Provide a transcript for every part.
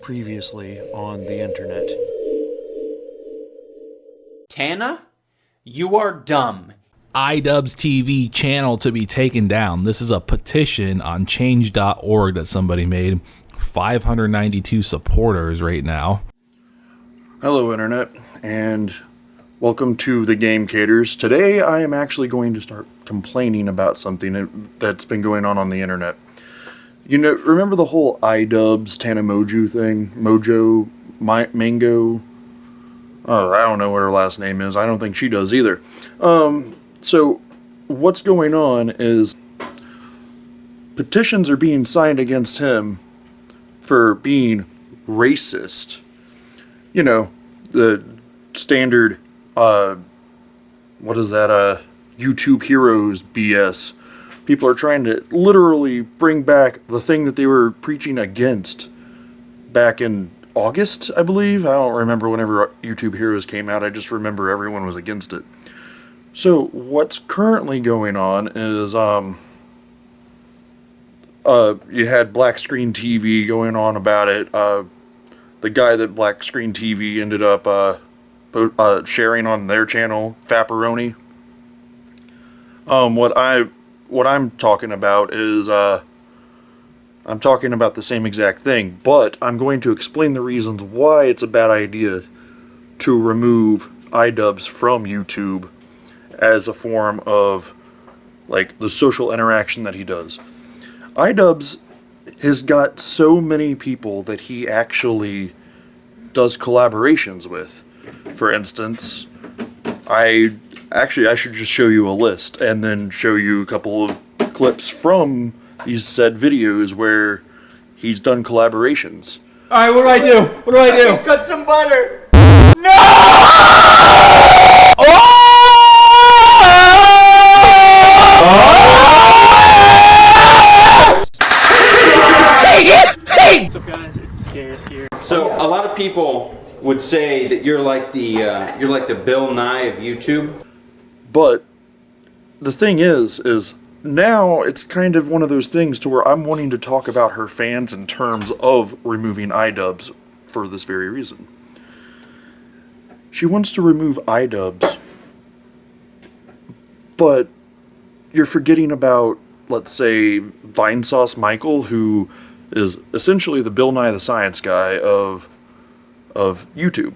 Previously on the internet. Tana, you are dumb. Idubbbz TV channel to be taken down. This is a petition on change.org that somebody made. 592 supporters right now. Hello internet, and welcome to the gamecaders. Today I am actually going to start complaining about something that's been going on the internet. You know, remember the whole Idubbbz Tana thing? Mango? Oh, I don't know what her last name is. I don't think she does either. So what's going on is petitions are being signed against him for being racist. You know, the standard, what is that, YouTube heroes BS. People are trying to literally bring back the thing that they were preaching against back in August, I believe. I don't remember whenever YouTube heroes came out. I just remember everyone was against it. So what's currently going on is, you had Black Screen TV going on about it. The guy that Black Screen TV ended up sharing on their channel, Fapperoni. What I'm talking about is, I'm talking about the same exact thing, but I'm going to explain the reasons why it's a bad idea to remove Idubbbz from YouTube as a form of, like, the social interaction that he does. Idubbbz has got so many people that he actually does collaborations with. For instance, I should just show you a list and then show you a couple of clips from these said videos where he's done collaborations. Alright, what do I do? What do I do? Cut some butter! What's up, guys? It's Scarce here. So a lot of people would say that you're like the Bill Nye of YouTube. But the thing is now it's kind of one of those things to where I'm wanting to talk about her fans in terms of removing Idubbbz for this very reason. She wants to remove Idubbbz, but you're forgetting about, let's say, Vinesauce Michael, who is essentially the Bill Nye the Science Guy of YouTube.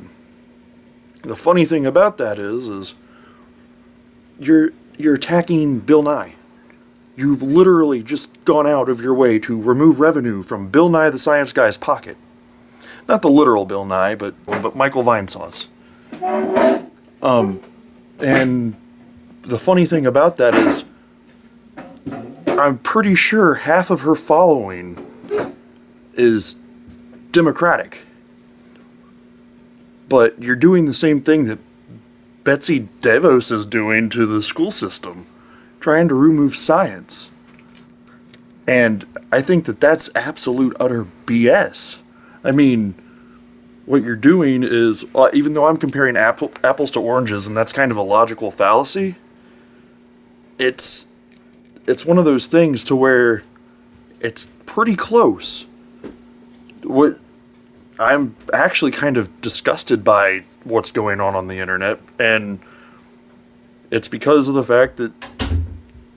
The funny thing about that is you're attacking Bill Nye. You've literally just gone out of your way to remove revenue from Bill Nye the Science Guy's pocket. Not the literal Bill Nye, but Michael Vinesauce. And the funny thing about that is I'm pretty sure half of her following is Democratic. But you're doing the same thing that Betsy DeVos is doing to the school system, trying to remove science. And I think that that's absolute utter BS. I mean, what you're doing is, even though I'm comparing apples to oranges, and that's kind of a logical fallacy, it's one of those things to where it's pretty close. What I'm actually kind of disgusted by what's going on the internet, and it's because of the fact that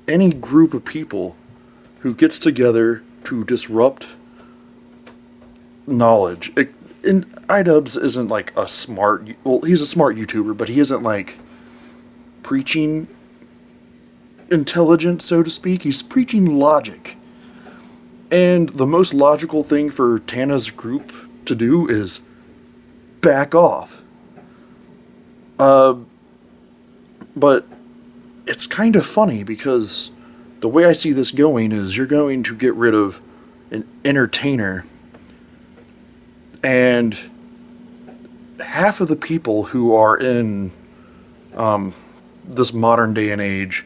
any group of people who gets together to disrupt knowledge, and Idubbbz isn't like a smart, well, he's a smart YouTuber, but he isn't like preaching intelligence, so to speak. He's preaching logic. And the most logical thing for Tana's group to do is back off. But it's kind of funny because the way I see this going is you're going to get rid of an entertainer, and half of the people who are in this modern day and age,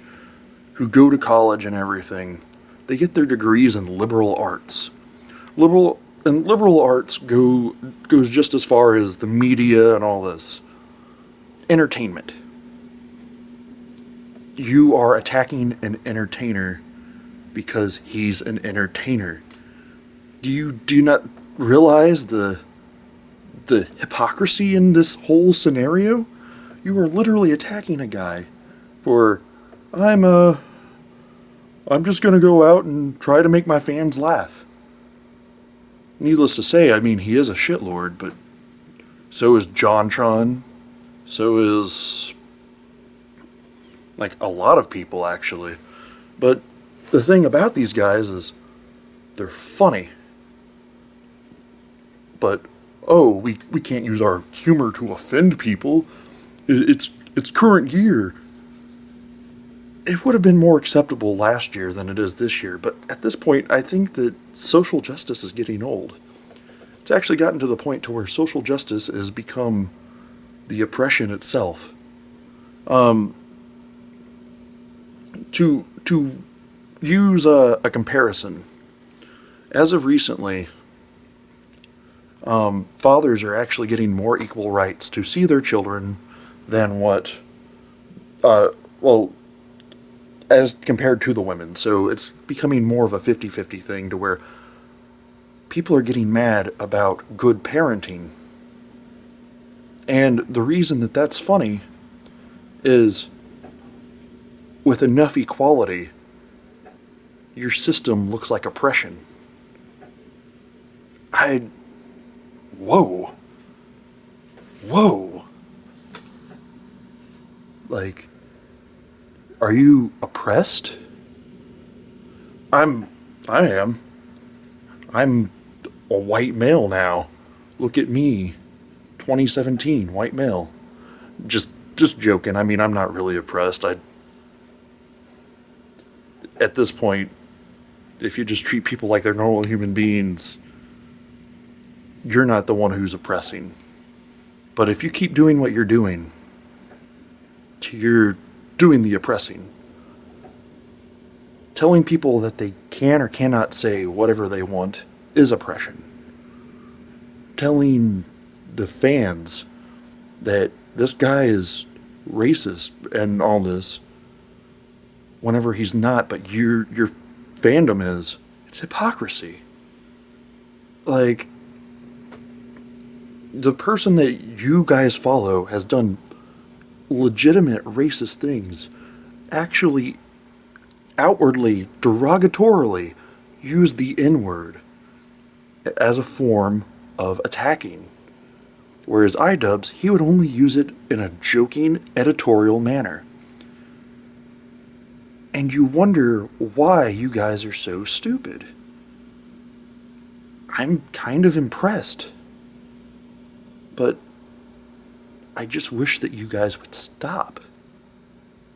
who go to college and everything, they get their degrees in liberal arts. Liberal arts goes just as far as the media and all this. Entertainment. You are attacking an entertainer because he's an entertainer. Do you not realize the the hypocrisy in this whole scenario? You are literally attacking a guy for, I'm just gonna go out and try to make my fans laugh. Needless to say, I mean, he is a shitlord, but so is JonTron. So is, like, a lot of people, actually. But the thing about these guys is they're funny. But, oh, we can't use our humor to offend people. It's current year. It would have been more acceptable last year than it is this year, but at this point, I think that social justice is getting old. It's actually gotten to the point to where social justice has become the oppression itself. To use a comparison, as of recently, fathers are actually getting more equal rights to see their children than what, as compared to the women. So it's becoming more of a 50-50 thing to where people are getting mad about good parenting. And the reason that that's funny is with enough equality, your system looks like oppression. Whoa. Like, are you oppressed? I am. I'm a white male now. Look at me. 2017, white male. Just joking. I mean, I'm not really oppressed. At this point, if you just treat people like they're normal human beings, you're not the one who's oppressing. But if you keep doing what you're doing, you're doing the oppressing. Telling people that they can or cannot say whatever they want is oppression. Telling the fans that this guy is racist and all this, whenever he's not, but your fandom is, it's hypocrisy. Like, the person that you guys follow has done legitimate racist things, actually outwardly, derogatorily use the N-word as a form of attacking. Whereas Idubbbz, he would only use it in a joking, editorial manner. And you wonder why you guys are so stupid. I'm kind of impressed. But I just wish that you guys would stop.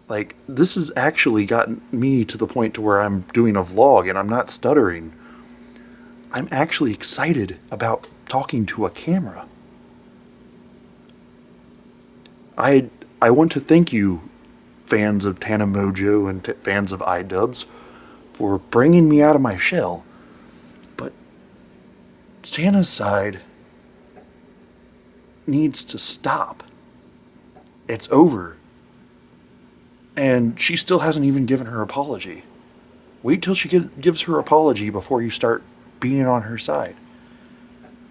Like, this has actually gotten me to the point to where I'm doing a vlog and I'm not stuttering. I'm actually excited about talking to a camera. I want to thank you, fans of Tana Mojo and fans of Idubbbz, for bringing me out of my shell. But Tana's side needs to stop. It's over. And she still hasn't even given her apology. Wait till she gives her apology before you start being on her side.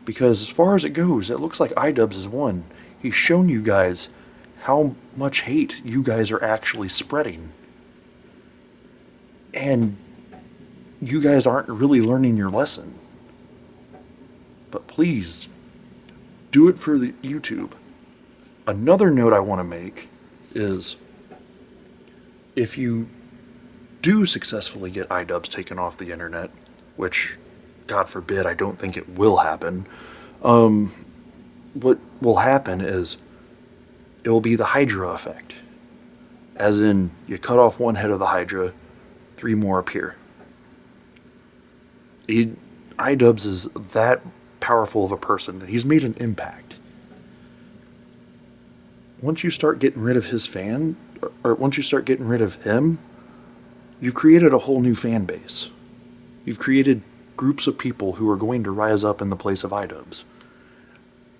Because as far as it goes, it looks like Idubbbz has won. He's shown you guys how much hate you guys are actually spreading. And you guys aren't really learning your lesson. But please, do it for the YouTube. Another note I want to make is, if you do successfully get Idubbbz taken off the internet, which, God forbid, I don't think it will happen, what will happen is it will be the Hydra effect. As in, you cut off one head of the Hydra, 3 more appear. Idubbbz is that powerful of a person. He's made an impact. Once you start getting rid of his fan, or once you start getting rid of him, you've created a whole new fan base. You've created groups of people who are going to rise up in the place of Idubbbz.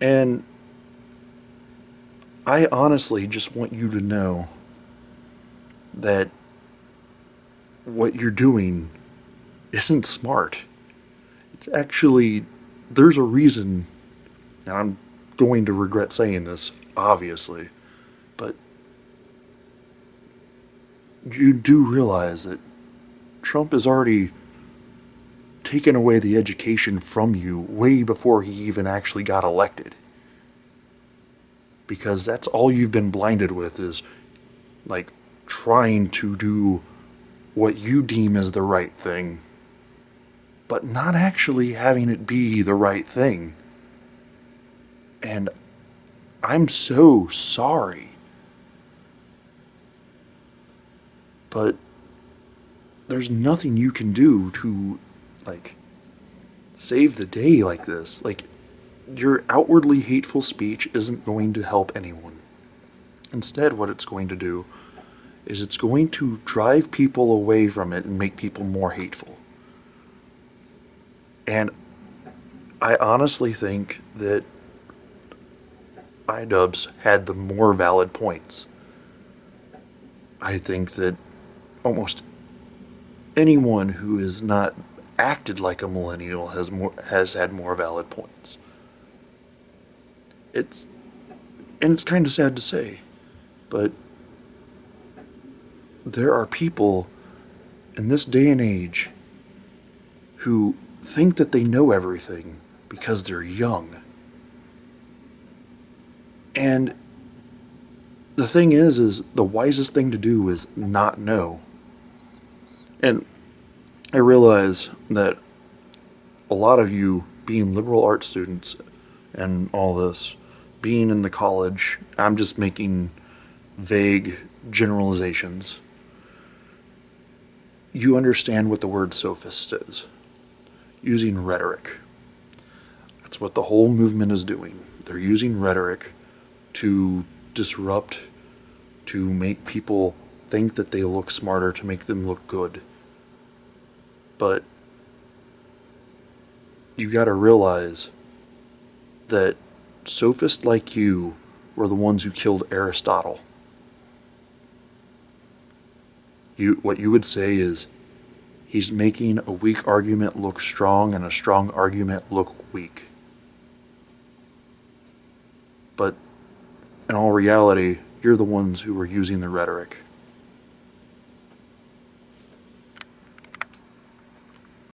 And I honestly just want you to know that what you're doing isn't smart. It's actually, there's a reason, and I'm going to regret saying this, obviously, but you do realize that Trump has already taken away the education from you way before he even actually got elected. Because that's all you've been blinded with is, like, trying to do what you deem as the right thing, but not actually having it be the right thing. And I'm so sorry. But there's nothing you can do to, like, save the day like this. Like, your outwardly hateful speech isn't going to help anyone. Instead, what it's going to do is it's going to drive people away from it and make people more hateful. And I honestly think that Idubbbz had the more valid points. I think that almost anyone who has not acted like a millennial has had more valid points. It's kind of sad to say, but there are people in this day and age who think that they know everything because they're young. And the thing is the wisest thing to do is not know. And I realize that a lot of you, being liberal arts students and all this, being in the college, I'm just making vague generalizations. You understand what the word sophist is. Using rhetoric. That's what the whole movement is doing. They're using rhetoric to disrupt, to make people think that they look smarter, to make them look good. But you gotta realize that sophists like you were the ones who killed Aristotle. What you would say is, he's making a weak argument look strong and a strong argument look weak. But in all reality, you're the ones who were using the rhetoric.